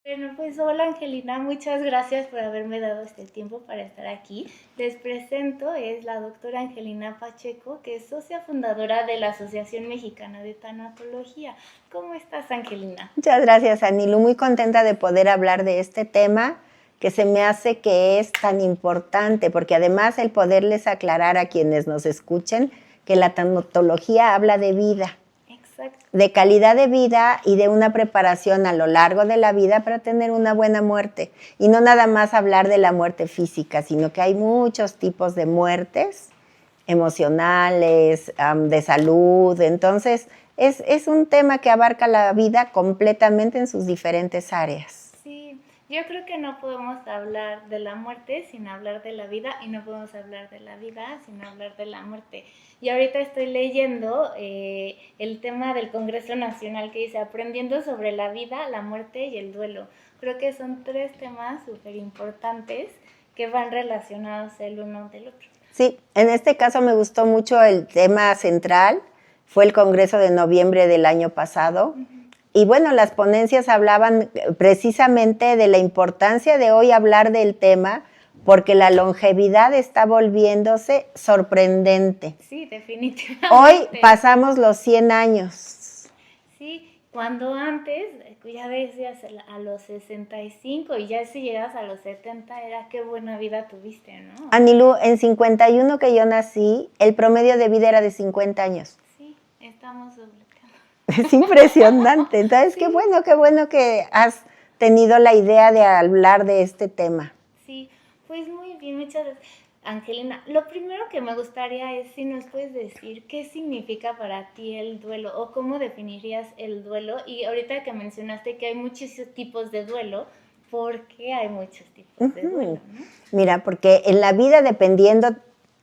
Bueno, pues hola Angelina, muchas gracias por haberme dado este tiempo para estar aquí. Les presento, es la doctora Angelina Pacheco, que es socia fundadora de la Asociación Mexicana de Tanatología. ¿Cómo estás, Angelina? Muchas gracias, Anilu. Muy contenta de poder hablar de este tema que se me hace que es tan importante, porque además el poderles aclarar a quienes nos escuchen que la tanatología habla de vida. Exacto. De calidad de vida y de una preparación a lo largo de la vida para tener una buena muerte. Y no nada más hablar de la muerte física, sino que hay muchos tipos de muertes emocionales, de salud. Entonces, es un tema que abarca la vida completamente en sus diferentes áreas. Sí, yo creo que no podemos hablar de la muerte sin hablar de la vida y no podemos hablar de la vida sin hablar de la muerte. Y ahorita estoy leyendo el tema del Congreso Nacional que dice aprendiendo sobre la vida, la muerte y el duelo. Creo que son 3 temas súper importantes que van relacionados el uno del otro. Sí, en este caso me gustó mucho el tema central, fue el Congreso de noviembre del año pasado. Y bueno, las ponencias hablaban precisamente de la importancia de hoy hablar del tema, porque la longevidad está volviéndose sorprendente. Sí, definitivamente. Hoy pasamos los 100 años. Sí, cuando antes, ya decías a los 65 y ya si llegas a los 70 era qué buena vida tuviste, ¿no? Anilú, en 51 que yo nací, el promedio de vida era de 50 años. Sí, estamos dobleteando. Es impresionante. Entonces, sí. Qué bueno que has tenido la idea de hablar de este tema. Sí, pues muy bien, muchas gracias. Angelina, lo primero que me gustaría es si nos puedes decir qué significa para ti el duelo o cómo definirías el duelo. Y ahorita que mencionaste que hay muchos tipos de duelo, ¿por qué hay muchos tipos de duelo? ¿No? Mira, porque en la vida, dependiendo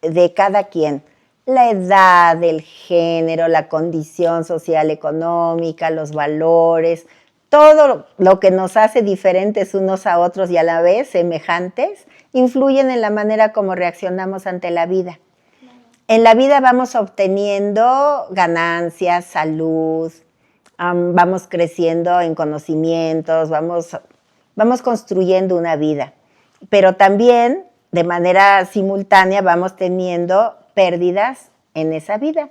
de cada quien, la edad, el género, la condición social, económica, los valores, todo lo que nos hace diferentes unos a otros y a la vez semejantes, influyen en la manera como reaccionamos ante la vida. En la vida vamos obteniendo ganancias, salud, vamos creciendo en conocimientos, vamos construyendo una vida. Pero también, de manera simultánea, vamos teniendo pérdidas en esa vida.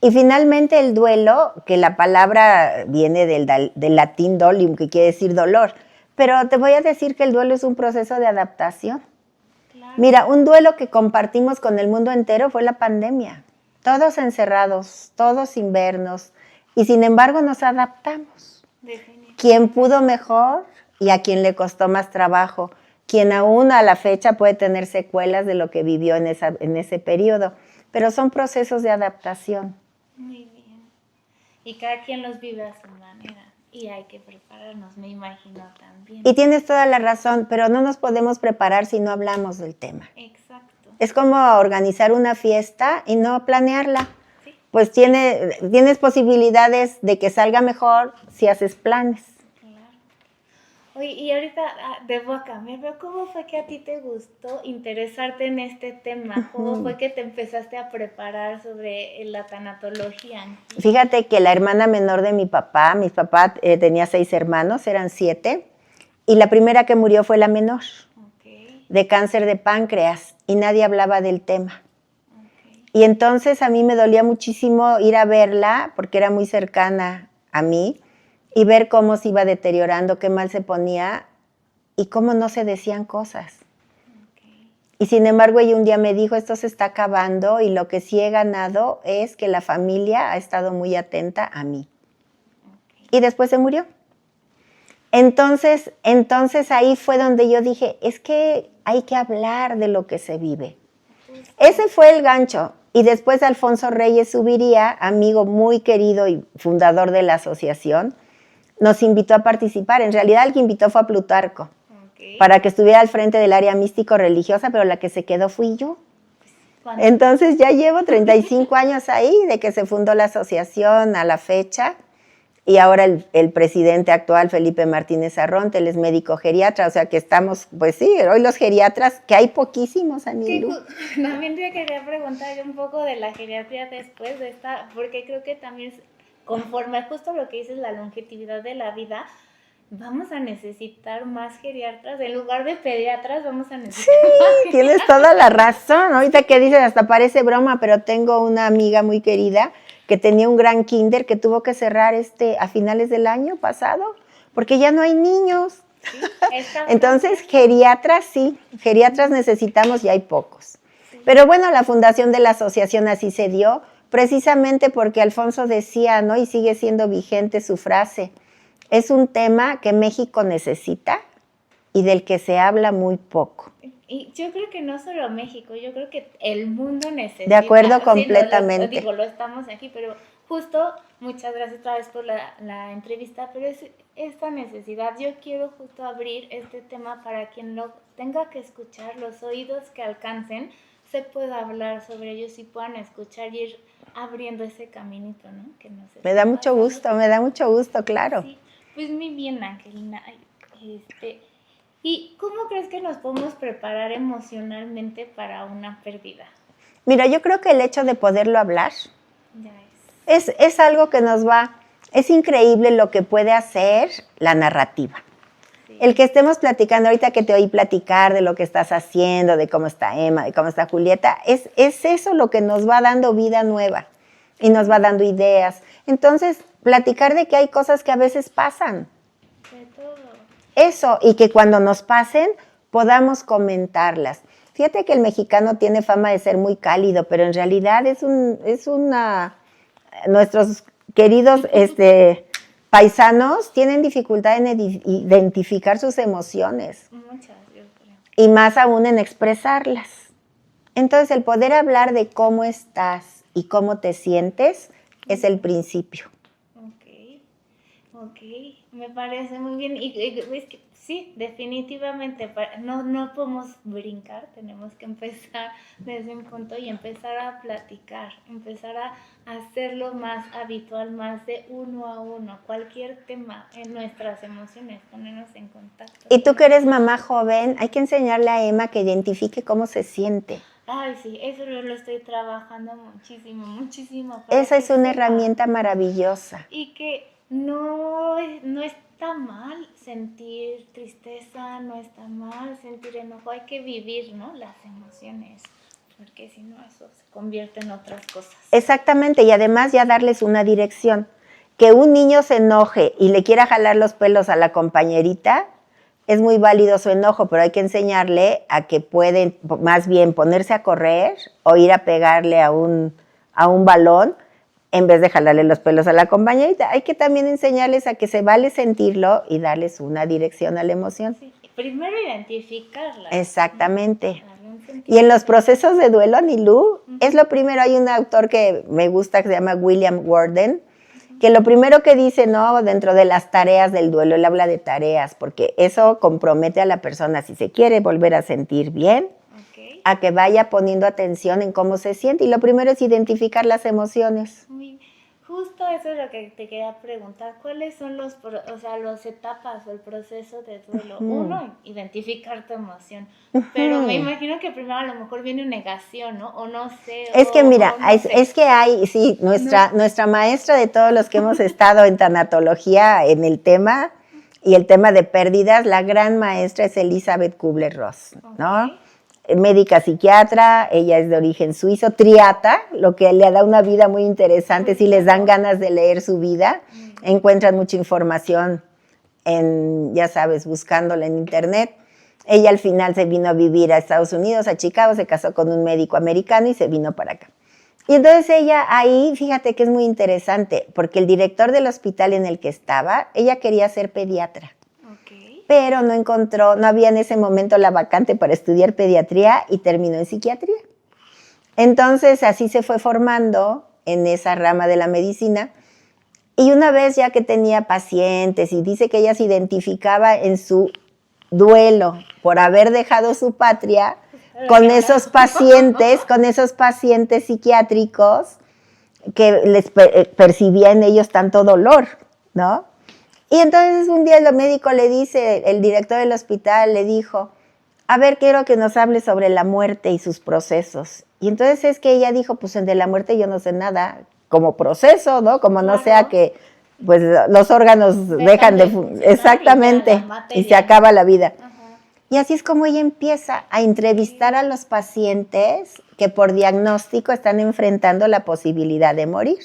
Y finalmente el duelo, que la palabra viene del latín dolium, que quiere decir dolor, pero te voy a decir que el duelo es un proceso de adaptación. Claro. Mira, un duelo que compartimos con el mundo entero fue la pandemia. Todos encerrados, todos sin vernos, y sin embargo nos adaptamos. Quien pudo mejor y a quien le costó más trabajo, quien aún a la fecha puede tener secuelas de lo que vivió en ese periodo, pero son procesos de adaptación. Muy bien. Y cada quien los vive a su manera. Y hay que prepararnos, me imagino también. Y tienes toda la razón, pero no nos podemos preparar si no hablamos del tema. Exacto. Es como organizar una fiesta y no planearla. Sí. Pues tienes posibilidades de que salga mejor si haces planes. Oye, y ahorita debo cambiar, pero ¿cómo fue que a ti te gustó interesarte en este tema? ¿Cómo fue que te empezaste a preparar sobre la tanatología? Fíjate que la hermana menor de mi papá tenía 6 hermanos, eran 7, y la primera que murió fue la menor, de cáncer de páncreas, y nadie hablaba del tema. Y entonces a mí me dolía muchísimo ir a verla, porque era muy cercana a mí, y ver cómo se iba deteriorando, qué mal se ponía y cómo no se decían cosas. Y sin embargo, ella un día me dijo, esto se está acabando y lo que sí he ganado es que la familia ha estado muy atenta a mí. Y después se murió. Entonces ahí fue donde yo dije, es que hay que hablar de lo que se vive. Ese fue el gancho. Y después Alfonso Reyes Subiría, amigo muy querido y fundador de la asociación, nos invitó a participar. En realidad el que invitó fue a Plutarco, para que estuviera al frente del área místico-religiosa, pero la que se quedó fui yo. Entonces ya llevo 35 años ahí, de que se fundó la asociación a la fecha, y ahora el presidente actual, Felipe Martínez Arronte, él es médico geriatra, o sea que estamos, pues sí, hoy los geriatras, que hay poquísimos, Anilu. También te quería preguntar un poco de la geriatría después de esta, porque creo que también conforme justo lo que dices, la longevidad de la vida, vamos a necesitar más geriatras, en lugar de pediatras vamos a necesitar sí, más geriatras. Tienes toda la razón. Ahorita que dices, hasta parece broma, pero tengo una amiga muy querida que tenía un gran kinder que tuvo que cerrar a finales del año pasado, porque ya no hay niños. Sí, Entonces, geriatras necesitamos y hay pocos. Sí. Pero bueno, la fundación de la asociación así se dio, precisamente porque Alfonso decía, ¿no? Y sigue siendo vigente su frase, es un tema que México necesita y del que se habla muy poco. Y yo creo que no solo México, yo creo que el mundo necesita. De acuerdo completamente. Sí, lo estamos aquí, pero justo, muchas gracias otra vez por la entrevista, pero es esta necesidad. Yo quiero justo abrir este tema para quien lo tenga que escuchar, los oídos que alcancen, se pueda hablar sobre ellos y puedan escuchar y ir abriendo ese caminito, ¿no? Que nos me da mucho gusto, claro. Sí, pues muy bien, Angelina. ¿Y cómo crees que nos podemos preparar emocionalmente para una pérdida? Mira, yo creo que el hecho de poderlo hablar es algo que es increíble lo que puede hacer la narrativa. Sí. El que estemos platicando, ahorita que te oí platicar de lo que estás haciendo, de cómo está Emma, de cómo está Julieta, es eso lo que nos va dando vida nueva y nos va dando ideas. Entonces, platicar de que hay cosas que a veces pasan. De todo. Eso, y que cuando nos pasen podamos comentarlas. Fíjate que el mexicano tiene fama de ser muy cálido, pero en realidad nuestros queridos paisanos tienen dificultad en identificar sus emociones. Muchas, yo creo. Y más aún en expresarlas. Entonces, el poder hablar de cómo estás y cómo te sientes es el principio. Ok, me parece muy bien. Y es que sí, definitivamente, no podemos brincar, tenemos que empezar desde un punto y empezar a platicar, empezar a hacerlo más habitual, más de uno a uno, cualquier tema en nuestras emociones, ponernos en contacto. Y tú que eres mamá joven, hay que enseñarle a Emma que identifique cómo se siente. Ay, sí, eso lo estoy trabajando muchísimo. Esa es una herramienta maravillosa. Y que no está mal sentir tristeza, no está mal sentir enojo, hay que vivir, ¿no? Las emociones, porque si no eso se convierte en otras cosas. Exactamente, y además ya darles una dirección. Que un niño se enoje y le quiera jalar los pelos a la compañerita, es muy válido su enojo, pero hay que enseñarle a que pueden más bien ponerse a correr o ir a pegarle a un balón en vez de jalarle los pelos a la compañerita. Hay que también enseñarles a que se vale sentirlo y darles una dirección a la emoción. Sí, primero identificarla. Exactamente. Y en los procesos de duelo, Anilú, es lo primero. Hay un autor que me gusta que se llama William Worden, que lo primero que dice, ¿no? Dentro de las tareas del duelo, él habla de tareas, porque eso compromete a la persona, si se quiere volver a sentir bien, a que vaya poniendo atención en cómo se siente. Y lo primero es identificar las emociones. Justo eso es lo que te quería preguntar. ¿Cuáles son las etapas o el proceso de duelo? Uno, identificar tu emoción. Pero me imagino que primero a lo mejor viene una negación, ¿no? O no sé. Es que mira, es que hay, sí, nuestra maestra de todos los que hemos estado en tanatología en el tema y el tema de pérdidas, la gran maestra es Elizabeth Kubler-Ross, ¿no? Médica psiquiatra, ella es de origen suizo, triata, lo que le da una vida muy interesante. Si les dan ganas de leer su vida, encuentran mucha información ya sabes, buscándola en internet. Ella al final se vino a vivir a Estados Unidos, a Chicago, se casó con un médico americano y se vino para acá. Y entonces ella ahí, fíjate que es muy interesante, porque el director del hospital en el que estaba, ella quería ser pediatra. Pero no había en ese momento la vacante para estudiar pediatría y terminó en psiquiatría. Entonces, así se fue formando en esa rama de la medicina. Y una vez ya que tenía pacientes y dice que ella se identificaba en su duelo por haber dejado su patria con esos pacientes psiquiátricos que les percibía en ellos tanto dolor, ¿no? Y entonces un día el médico le dice, el director del hospital le dijo, a ver, quiero que nos hable sobre la muerte y sus procesos. Y entonces es que ella dijo, pues de la muerte yo no sé nada, como proceso, ¿no? Como no sea que pues los órganos dejan de funcionar. Exactamente, y se acaba la vida. Ajá. Y así es como ella empieza a entrevistar a los pacientes que por diagnóstico están enfrentando la posibilidad de morir.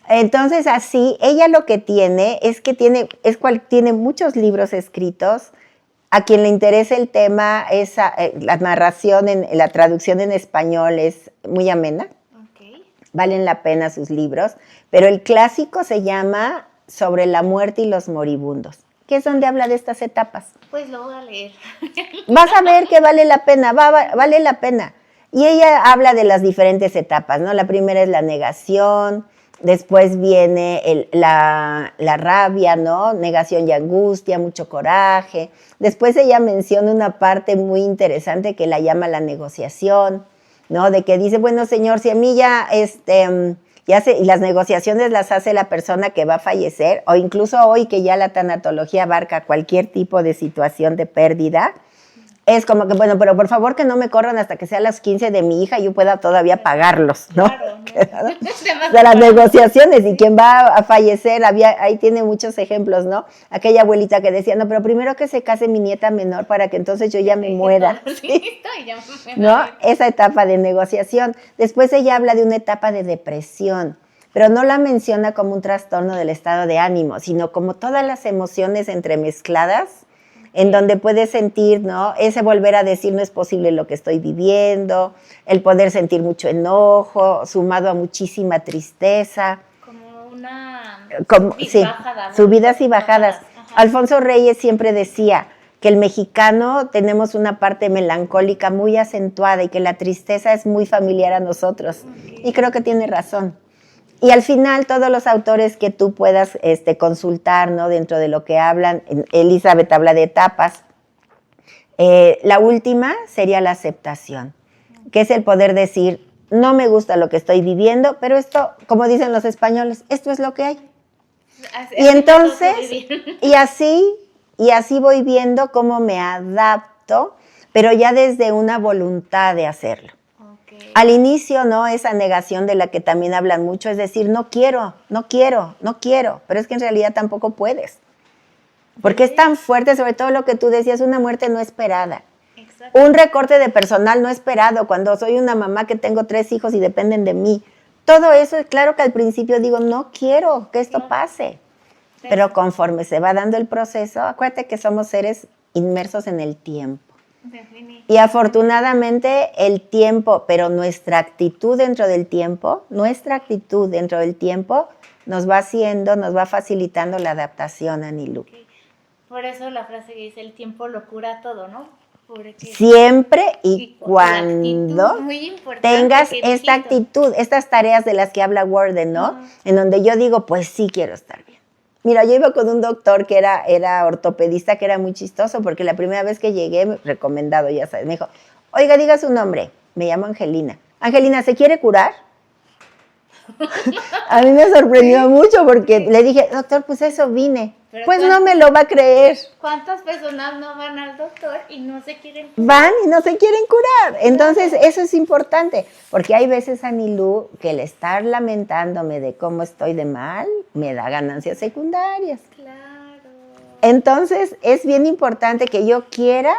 Entonces, así, ella lo que tiene es que tiene muchos libros escritos. A quien le interese el tema, la narración, la traducción en español es muy amena. Okay. Valen la pena sus libros. Pero el clásico se llama Sobre la muerte y los moribundos, que es donde habla de estas etapas. Pues lo voy a leer. Vas a ver que vale la pena, vale la pena. Y ella habla de las diferentes etapas, ¿no? La primera es la negación. Después viene la rabia, ¿no? Negación y angustia, mucho coraje. Después ella menciona una parte muy interesante que la llama la negociación, ¿no? De que dice, bueno, señor, si a mí y las negociaciones las hace la persona que va a fallecer, o incluso hoy que ya la tanatología abarca cualquier tipo de situación de pérdida, es como que, bueno, pero por favor que no me corran hasta que sea las 15 de mi hija y yo pueda todavía pagarlos, ¿no? Claro, ¿no? De las negociaciones, y quien va a fallecer, ahí tiene muchos ejemplos, ¿no? Aquella abuelita que decía, no, pero primero que se case mi nieta menor para que entonces yo ya me muera. ¿Sí? ¿No? Esa etapa de negociación. Después ella habla de una etapa de depresión, pero no la menciona como un trastorno del estado de ánimo, sino como todas las emociones entremezcladas, en donde puedes sentir, ¿no? Ese volver a decir no es posible lo que estoy viviendo, el poder sentir mucho enojo, sumado a muchísima tristeza. Como una sí, subidas y bajadas. Ajá. Alfonso Reyes siempre decía que el mexicano tenemos una parte melancólica muy acentuada y que la tristeza es muy familiar a nosotros. Okay. Y creo que tiene razón. Y al final, todos los autores que tú puedas consultar, ¿no? Dentro de lo que hablan, Elizabeth habla de etapas. La última sería la aceptación, que es el poder decir, no me gusta lo que estoy viviendo, pero esto, como dicen los españoles, esto es lo que hay. Y entonces, y así voy viendo cómo me adapto, pero ya desde una voluntad de hacerlo. Al inicio, ¿no? Esa negación de la que también hablan mucho, es decir, no quiero, pero es que en realidad tampoco puedes. Porque es tan fuerte, sobre todo lo que tú decías, una muerte no esperada. Exacto. Un recorte de personal no esperado, cuando soy una mamá que tengo 3 hijos y dependen de mí. Todo eso, es claro que al principio digo, no quiero que esto pase. Pero conforme se va dando el proceso, acuérdate que somos seres inmersos en el tiempo. Y afortunadamente el tiempo, pero nuestra actitud dentro del tiempo nos va facilitando la adaptación, Anilú. Okay. Por eso la frase que dice, el tiempo lo cura todo, ¿no? Porque siempre y cuando tengas esta actitud, estas tareas de las que habla Worden, ¿no? Uh-huh. En donde yo digo, pues sí quiero estar bien. Mira, yo iba con un doctor que era ortopedista, que era muy chistoso, porque la primera vez que llegué, recomendado, ya sabes, me dijo, oiga, diga su nombre. Me llamo Angelina. Angelina, ¿se quiere curar? A mí me sorprendió mucho porque le dije, doctor, pues eso vine. Pues no me lo va a creer. ¿Cuántas personas no van al doctor y no se quieren curar? Van y no se quieren curar. Entonces, eso es importante, porque hay veces, Anilú, que el estar lamentándome de cómo estoy de mal, me da ganancias secundarias. Claro. Entonces, es bien importante que yo quiera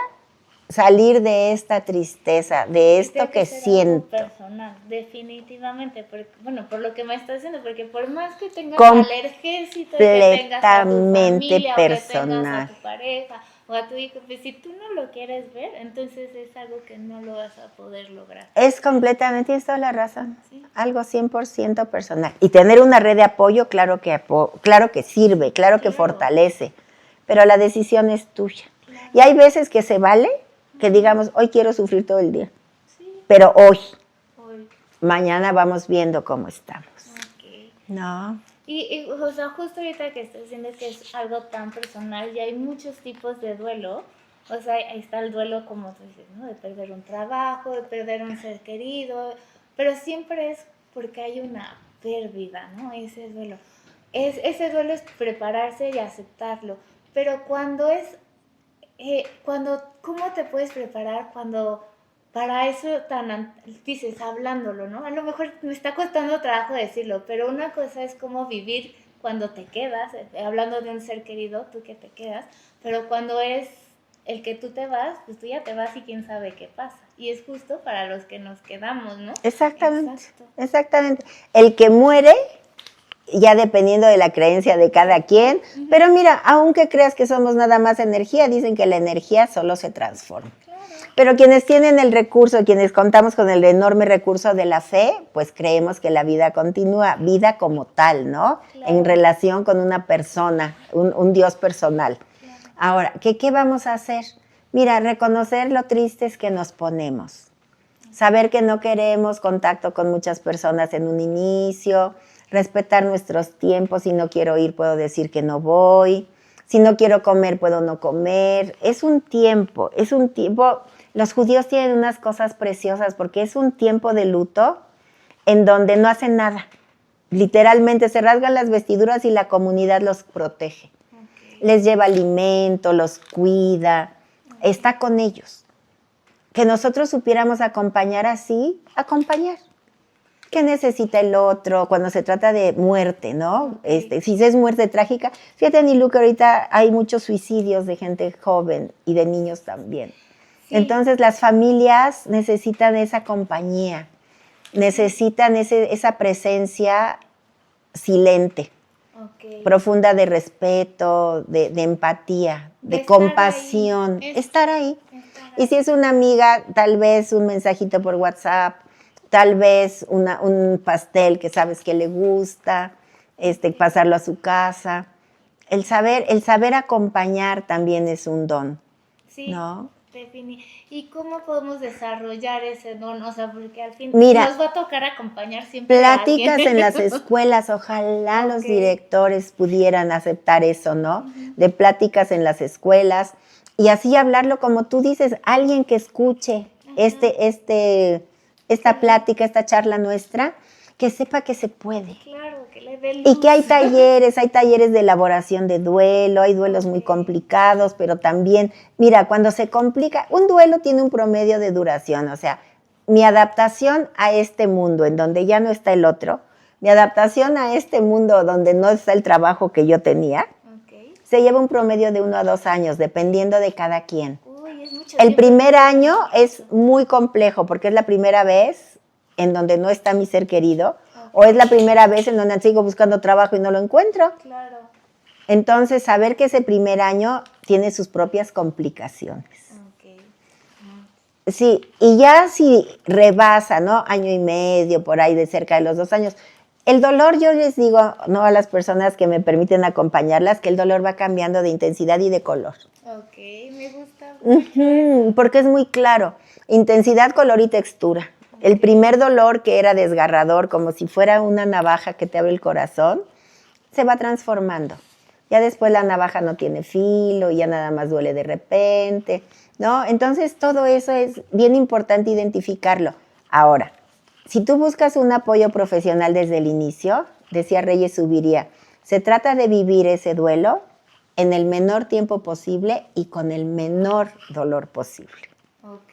salir de esta tristeza, de esto que siento. Personal, definitivamente, porque, bueno, por lo que me estás diciendo, porque por más que tengas alergias y todo, que tengas a tu familia, personal, o que tengas a tu pareja o a tu hijo, pues si tú no lo quieres ver, entonces es algo que no lo vas a poder lograr. Es completamente, tienes toda la razón, ¿sí? Algo 100% personal. Y tener una red de apoyo, claro que sirve, claro que fortalece, pero la decisión es tuya. Claro. Y hay veces que se vale que digamos, hoy quiero sufrir todo el día, sí. Pero hoy, mañana vamos viendo cómo estamos. Okay. ¿No? Y, o sea, justo ahorita que estás diciendo que es algo tan personal y hay muchos tipos de duelo, o sea, ahí está el duelo, como tú dices, ¿no? De perder un trabajo, de perder un ser querido, pero siempre es porque hay una pérdida, ¿no? Ese duelo es prepararse y aceptarlo, pero cuando ¿cómo te puedes preparar cuando para eso dices, hablándolo, ¿no? A lo mejor me está costando trabajo decirlo, pero una cosa es cómo vivir cuando te quedas, hablando de un ser querido, tú que te quedas, pero cuando es el que tú te vas, pues tú ya te vas y quién sabe qué pasa. Y es justo para los que nos quedamos, ¿no? Exactamente, exactamente. El que muere, ya dependiendo de la creencia de cada quien, pero mira, aunque creas que somos nada más energía, dicen que la energía solo se transforma. Pero quienes tienen el recurso, quienes contamos con el enorme recurso de la fe, pues creemos que la vida continúa, vida como tal, ¿no? Claro. En relación con una persona, un Dios personal. Claro. Ahora, ¿qué vamos a hacer? Mira, reconocer lo tristes que nos ponemos. Saber que no queremos contacto con muchas personas en un inicio, respetar nuestros tiempos. Si no quiero ir, puedo decir que no voy. Si no quiero comer, puedo no comer. Es un tiempo. Los judíos tienen unas cosas preciosas porque es un tiempo de luto en donde no hacen nada. Literalmente se rasgan las vestiduras y la comunidad los protege. Okay. Les lleva alimento, los cuida, está con ellos. Que nosotros supiéramos acompañar así, acompañar. ¿Qué necesita el otro cuando se trata de muerte, no? Okay. Si es muerte trágica, fíjate, Nilu, que ahorita hay muchos suicidios de gente joven y de niños también. Sí. Entonces las familias necesitan esa compañía, necesitan esa presencia silente, okay, profunda de respeto, de empatía, de compasión, estar ahí. Y si es una amiga, tal vez un mensajito por WhatsApp, tal vez un pastel que sabes que le gusta, pasarlo a su casa. El saber acompañar también es un don, sí, ¿no? ¿Y cómo podemos desarrollar ese don? O sea, porque al fin nos va a tocar acompañar siempre pláticas a alguien. En las escuelas, ojalá los directores pudieran aceptar eso, ¿no? De pláticas en las escuelas y así hablarlo como tú dices, alguien que escuche esta plática, esta charla nuestra, que sepa que se puede. Claro, que le dé luz. Y que hay talleres de elaboración de duelo, hay duelos muy complicados, pero también, mira, cuando se complica, un duelo tiene un promedio de duración, o sea, mi adaptación a este mundo en donde ya no está el otro, mi adaptación a este mundo donde no está el trabajo que yo tenía, se lleva un promedio de 1 a 2 años, dependiendo de cada quien. Uy, es mucho el primer año es muy complejo porque es la primera vez en donde no está mi ser querido, o es la primera vez en donde sigo buscando trabajo y no lo encuentro. Claro. Entonces, saber que ese primer año tiene sus propias complicaciones. Okay. Sí, y ya si rebasa, ¿no? 1 año y medio, por ahí, de cerca de los 2 años. El dolor, yo les digo, no a las personas que me permiten acompañarlas, que el dolor va cambiando de intensidad y de color. Ok, me gusta. Porque es muy claro. Intensidad, color y textura. El primer dolor, que era desgarrador, como si fuera una navaja que te abre el corazón, se va transformando. Ya después la navaja no tiene filo, ya nada más duele de repente, ¿no? Entonces todo eso es bien importante identificarlo. Ahora, si tú buscas un apoyo profesional desde el inicio, decía Reyes Subiría, se trata de vivir ese duelo en el menor tiempo posible y con el menor dolor posible. Ok.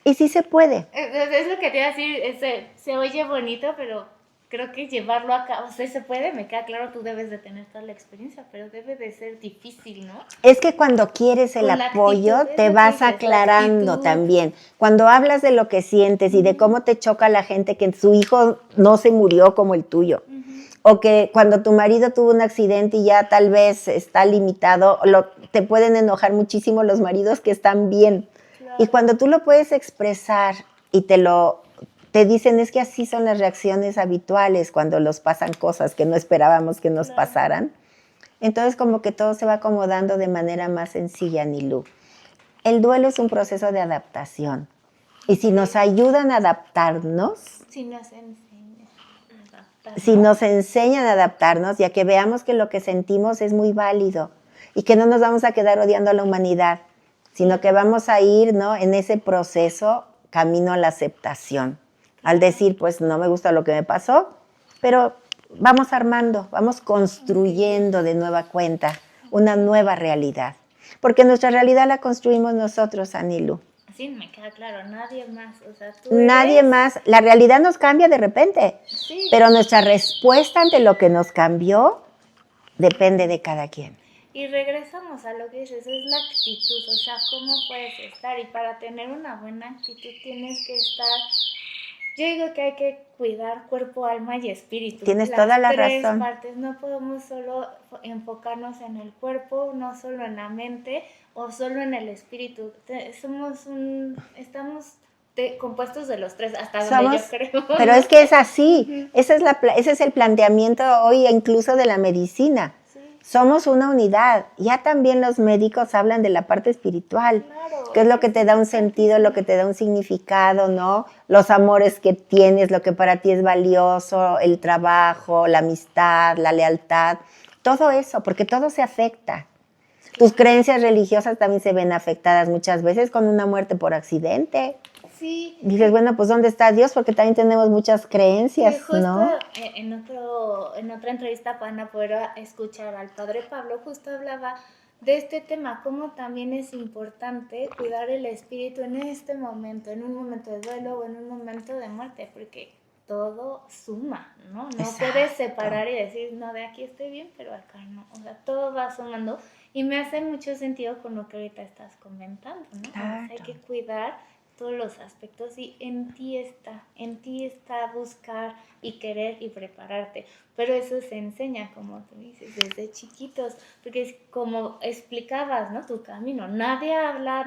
Y sí se puede. Es lo que te iba a decir, se oye bonito, pero creo que llevarlo a cabo, o sea, se puede, me queda claro, tú debes de tener toda la experiencia, pero debe de ser difícil, ¿no? Es que cuando quieres el apoyo, te vas aclarando también. Cuando hablas de lo que sientes y de cómo te choca la gente que su hijo no se murió como el tuyo, o que cuando tu marido tuvo un accidente y ya tal vez está limitado, te pueden enojar muchísimo los maridos que están bien. Claro. Y cuando tú lo puedes expresar y te dicen, es que así son las reacciones habituales cuando nos pasan cosas que no esperábamos que nos pasaran. Entonces, como que todo se va acomodando de manera más sencilla, Nilu. El duelo es un proceso de adaptación. Y si nos ayudan a adaptarnos, si nos enseñan a adaptarnos, ya que veamos que lo que sentimos es muy válido y que no nos vamos a quedar odiando a la humanidad, sino que vamos a ir, ¿no?, en ese proceso camino a la aceptación. Al decir, pues no me gusta lo que me pasó, pero vamos armando, vamos construyendo de nueva cuenta una nueva realidad. Porque nuestra realidad la construimos nosotros, Anilu. Sí, me queda claro, nadie más. O sea, nadie más. La realidad nos cambia de repente, sí, pero nuestra respuesta ante lo que nos cambió depende de cada quien. Y regresamos a lo que dices, es la actitud, o sea, cómo puedes estar. Y para tener una buena actitud tienes que estar... Yo digo que hay que cuidar cuerpo, alma y espíritu. Tienes toda la razón. Las tres partes, no podemos solo enfocarnos en el cuerpo, no solo en la mente o solo en el espíritu. Estamos compuestos de los tres, hasta donde yo creo. Pero es que es así, ese es el planteamiento hoy incluso de la medicina. Sí. Somos una unidad. Ya también los médicos hablan de la parte espiritual, claro, que es lo que te da un sentido, lo que te da un significado, ¿no? Los amores que tienes, lo que para ti es valioso, el trabajo, la amistad, la lealtad, todo eso, porque todo se afecta. Tus creencias religiosas también se ven afectadas muchas veces con una muerte por accidente. Sí. Dices, bueno, pues ¿dónde está Dios? Porque también tenemos muchas creencias, sí, justo, ¿no? En otra entrevista van a poder escuchar al padre Pablo, justo hablaba de este tema, cómo también es importante cuidar el espíritu en este momento, en un momento de duelo o en un momento de muerte, porque todo suma, ¿no? No Exacto. Puedes separar y decir, no, de aquí estoy bien, pero acá no. O sea, todo va sumando y me hace mucho sentido con lo que ahorita estás comentando, ¿no? Claro. Hay que cuidar todos los aspectos y en ti está buscar y querer y prepararte, pero eso se enseña, como tú dices, desde chiquitos, porque es como explicabas, ¿no? Tu camino, nadie habla,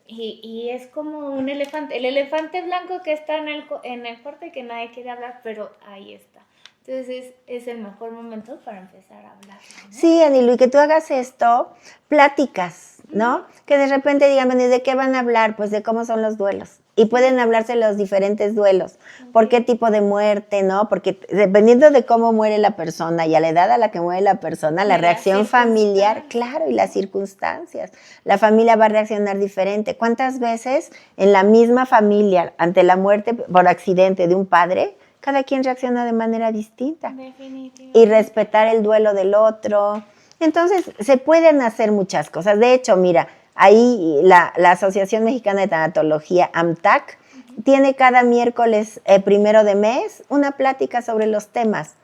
y es como un elefante, el elefante blanco que está en el corte que nadie quiere hablar, pero ahí está. Entonces es el mejor momento para empezar a hablar, ¿no? Sí, Anilu, y que tú hagas esto, pláticas, ¿no? Que de repente digan, ¿de qué van a hablar? Pues de cómo son los duelos. Y pueden hablarse los diferentes duelos. ¿Por qué tipo de muerte, no? Porque dependiendo de cómo muere la persona y a la edad a la que muere la persona, la reacción familiar, claro, y las circunstancias. La familia va a reaccionar diferente. ¿Cuántas veces en la misma familia, ante la muerte por accidente de un padre, cada quien reacciona de manera distinta? Definitivamente. Y respetar el duelo del otro. Entonces, se pueden hacer muchas cosas. De hecho, mira, ahí la Asociación Mexicana de Tanatología, AMTAC, tiene cada miércoles 1 de mes una plática sobre los temas.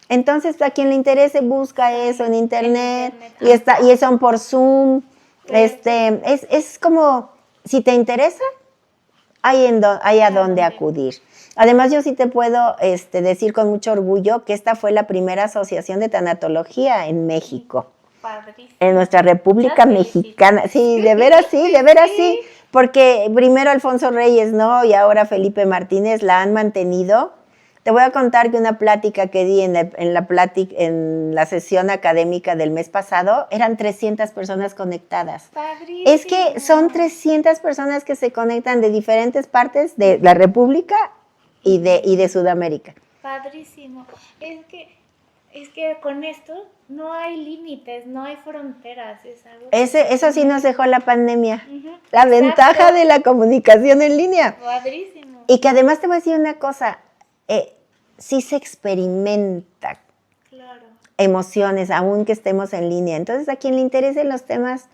Entonces, a quien le interese, busca eso en internet. Y son por Zoom. Es como, si te interesa, hay a dónde acudir. Además, yo sí te puedo decir con mucho orgullo que esta fue la primera asociación de tanatología en México. Padrísimo. En nuestra República Mexicana. Sí, de veras sí. Porque primero Alfonso Reyes, ¿no? Y ahora Felipe Martínez la han mantenido. Te voy a contar que una plática que di en la sesión académica del mes pasado, eran 300 personas conectadas. Padrísimo. Es que son 300 personas que se conectan de diferentes partes de la República y de Sudamérica. Padrísimo. Es que con esto no hay límites, no hay fronteras. Es algo eso sí nos dejó la pandemia. La ventaja de la comunicación en línea. Padrísimo. Y que además te voy a decir una cosa, sí se experimenta emociones, aun que estemos en línea. Entonces, a quien le interesen los temas,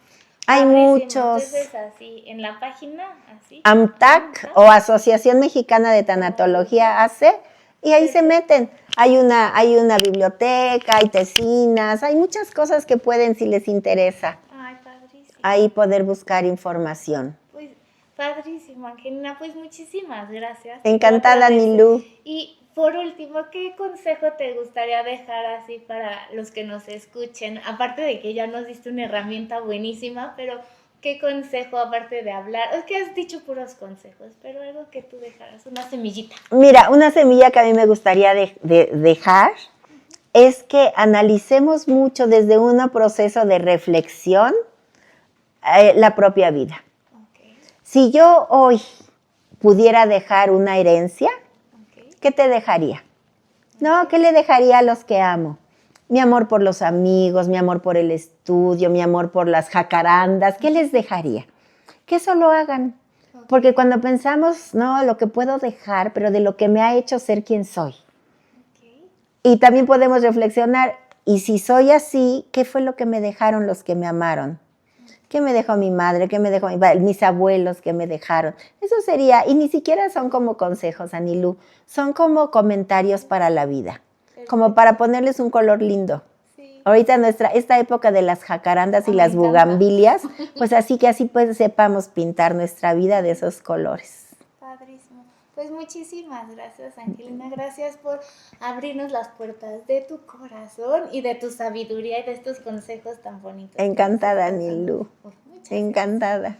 hay muchos. Entonces, así, en la página, así. AMTAC o Asociación Mexicana de Tanatología AC, y ahí se meten. Hay una biblioteca, hay tesinas, hay muchas cosas que pueden, si les interesa. Ay, padrísimo. Ahí poder buscar información. Pues, padrísimo, Angelina, pues muchísimas gracias. Encantada, Nilú. Y por último, ¿qué consejo te gustaría dejar así para los que nos escuchen? Aparte de que ya nos diste una herramienta buenísima, pero ¿qué consejo aparte de hablar? Es que has dicho puros consejos, pero algo que tú dejaras, una semillita. Mira, una semilla que a mí me gustaría dejar es que analicemos mucho desde un proceso de reflexión la propia vida. Okay. Si yo hoy pudiera dejar una herencia, ¿qué te dejaría? No, ¿qué le dejaría a los que amo? Mi amor por los amigos, mi amor por el estudio, mi amor por las jacarandas, ¿qué les dejaría? Que eso lo hagan. Porque cuando pensamos, no, lo que puedo dejar, pero de lo que me ha hecho ser quien soy. Y también podemos reflexionar, y si soy así, ¿qué fue lo que me dejaron los que me amaron? ¿Qué me dejó mi madre? ¿Qué me dejó mis abuelos? ¿Qué me dejaron? Eso sería, y ni siquiera son como consejos, Anilú, son como comentarios para la vida, como para ponerles un color lindo. Sí, Ahorita esta época de las jacarandas y me las encanta. bugambilias, pues así pues sepamos pintar nuestra vida de esos colores. Padrísimo. Pues muchísimas gracias, Angelina. Gracias por abrirnos las puertas de tu corazón y de tu sabiduría y de estos consejos tan bonitos. Encantada, Nilu. Muchas Encantada.